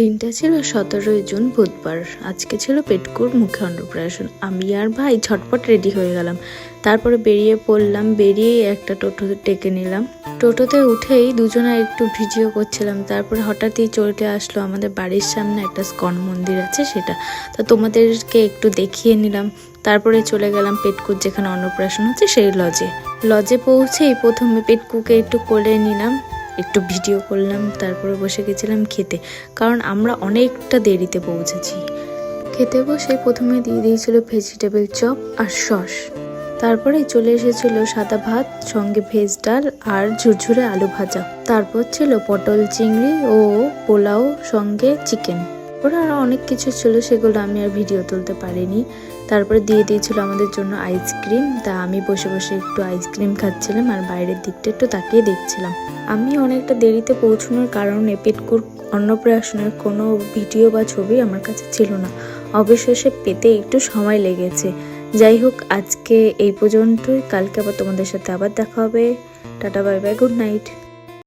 দিনটা ছিল 17ই জুন বুধবার। আজকে ছিল পেটকুর মুখে অন্নপ্রাশন। আমি আর ভাই ঝটপট রেডি হয়ে গেলাম। তারপরে বেরিয়ে পড়লাম। বেরিয়েই একটা টোটো ডেকে নিলাম। টোটোতে উঠেই দুজনে একটু ভিডিও করছিলাম। তারপরে হঠাৎই চলে আসলো আমাদের বাড়ির সামনে একটা স্কন মন্দির আছে, সেটা তো তোমাদেরকে একটু দেখিয়ে নিলাম। তারপরে চলে গেলাম পেটকুর যেখানে অন্নপ্রাশন হচ্ছে সেই লজে পৌঁছেই প্রথমে পেটকুকে একটু কোলে নিলাম, একটু ভিডিও করলাম। তারপরে বসে গেছিলাম খেতে, কারণ আমরা অনেকটা দেরিতে পৌঁছেছি। খেতে বসে প্রথমে দিয়ে দিয়েছিল ভেজিটেবল চপ আর সস। তারপরে চলে এসেছিল সাদা ভাত, সঙ্গে ভেজ ডাল আর ঝুরঝুরে আলু ভাজা। তারপর ছিল পটল চিংড়ি ও পোলাও সঙ্গে চিকেন। ওরা আরও অনেক কিছু ছিল, সেগুলো আমি আর ভিডিও তুলতে পারিনি। তারপরে দিয়ে দিয়েছিল আমাদের জন্য আইসক্রিম। তা আমি বসে বসে একটু আইসক্রিম খাচ্ছিলাম আর বাইরের দিকটা একটু তাকিয়ে দেখছিলাম। আমি অনেকটা দেরিতে পৌঁছানোর কারণে পেটকুর অন্নপ্রাশনের কোনো ভিডিও বা ছবি আমার কাছে ছিল না। অবশেষে পেতে একটু সময় লেগেছে। যাই হোক, আজকে এই পর্যন্তই। কালকে আবার তোমাদের সাথে আবার দেখা হবে। Tata, bye bye, good night.